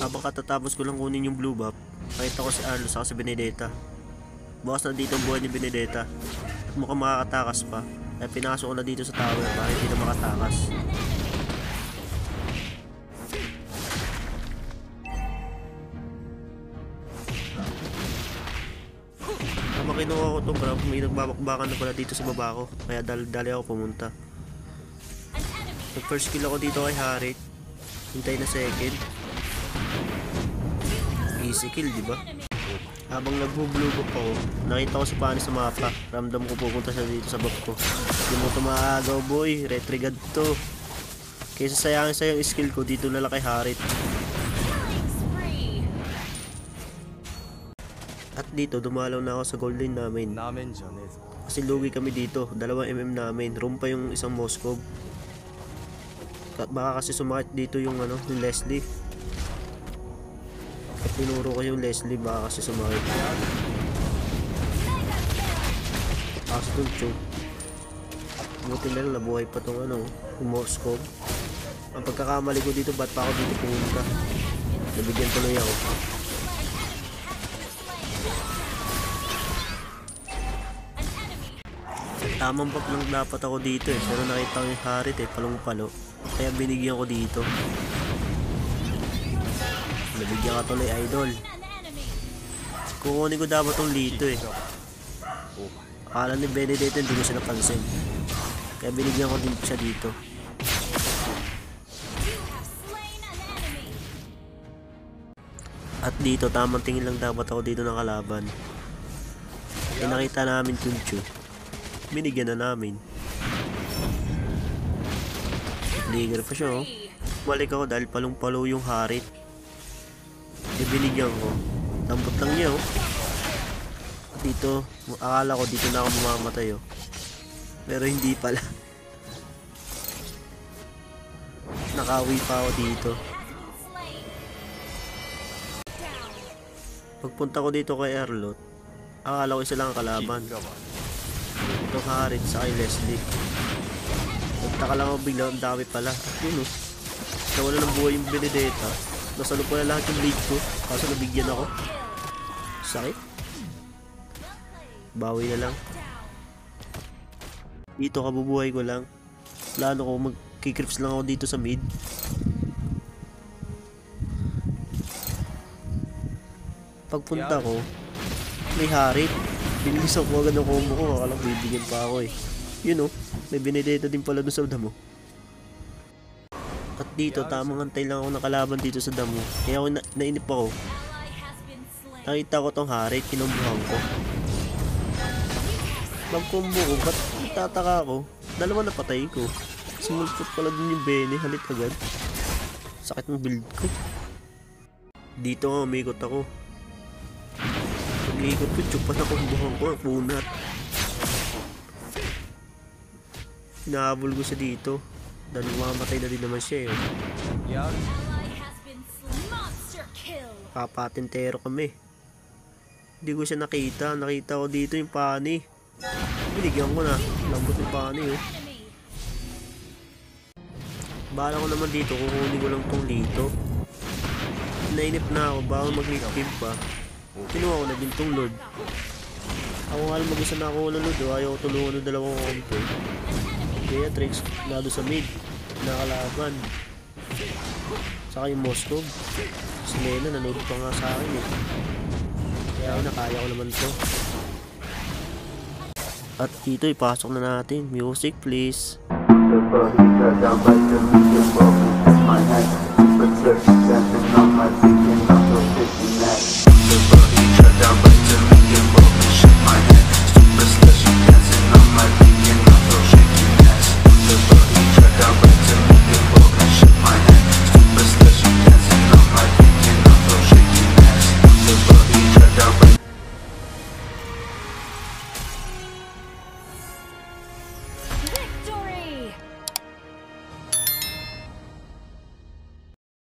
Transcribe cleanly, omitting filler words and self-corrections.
Habang katatapos ko lang kunin yung blue buff, nakita ko si Arlo saka si Benedetta. Bukas na dito ang buhay ni Benedetta at mukhang makakatakas pa, kaya pinasok ko na dito sa tower para hindi na makatakas. Habang kinuha ko itong grab, may nagbabakbakan na pala dito sa baba ko, kaya dali ako pumunta. Nag first kill ako dito kay Harit, hintay na second. Easy kill, diba? Habang nagbo-blue buff ako, nakita ko si Pani sa mapa. Ramdam ko pupunta siya dito sa buff ko. Hindi mo tumaagaw boy, retrigad to. Kaysa sayangin sa yung skill ko, dito na lang kay Harit. At dito, dumalaw na ako sa gold lane namin. Kasi lugi kami dito, 2 mm namin. Room pa yung isang Moskov. Baka kasi sumakit dito yung yung Leslie. At tinuro ko yung Leslie, baka kasi sumakit. Kaso dun choke. Buti na lang nabuhay pa tong yung Moskov. Ang pagkakamali ko dito, ba't pa ako dito pumunta? Nabigyan tuloy ako. Tamang pop lang dapat ako dito pero nakita ko yung Harit palong-palo. Kaya binigyan ko dito. Nabigyan ka tuloy idol. Kukunin ko dapat tong dito Akala ni Benedetta hindi ko siya napansin. Kaya binigyan ko din siya dito. At dito tamang tingin lang dapat ako dito ng kalaban. Kaya nakita namin Tunchu. Binigyan na namin. Ligger pa siya Balik ako dahil palong-palo yung Harit. Binigyan ko. Lambot lang niya Dito, akala ko dito na ako mamamatay Pero hindi pala. Nakawi pa ako dito. Pagpunta ko dito kay Arlot, akala ko isa lang ang kalaban. Itong Harit sa kay Leslie. Nagtaka lang ako bigla, ang dami pala. Yun nawala ng buhay yung Benedetta. Nasalo ko na lahat yung blade ko, kaso nabigyan ako. Sakit. Bawi na lang. Dito kabubuhay ko lang. Plano ko magkikrips lang ako dito sa mid. Pagpunta ko, may Harit. Binilisan ko agad ng combo ko, akala ko bibigyan pa ako Yun may Benedetta din pala doon sa damo. At dito, tamang antay lang ako nakalaban dito sa damo. Kaya ako nainip ako. Nakita ko tong Harit, kinumbuhan ko. Mag-combo ko, ba't tataka ako? 2 na patay ko. Sumulpot pala dun yung Bene, halit agad. Sakit ng build ko. Dito nga, umikot ako. Pag-iikot ko, tsupa na kumbuhan ko, punat. Hinahabol ko siya dito. Dahil mamatay na din naman siya Kapatintero kami. Hindi ko siya nakita. Nakita ko dito yung Pani. Binigyan ko na. Lambot yung Pani Bahala ko naman dito. Kukunin ko lang tong dito. Nainip na ako. Baka mag-live pa. Kinuha ko na din tong Lord. Ako nga lang mag-isa na ako ng Lord Ayaw ko tulungan ng 2 kompo Kaya tricks lalo sa mid nakalaban. Saka yung Moskov si Lena nanood pa nga sa akin Kaya nakaya ko naman to. At dito ipasok na natin. Music please.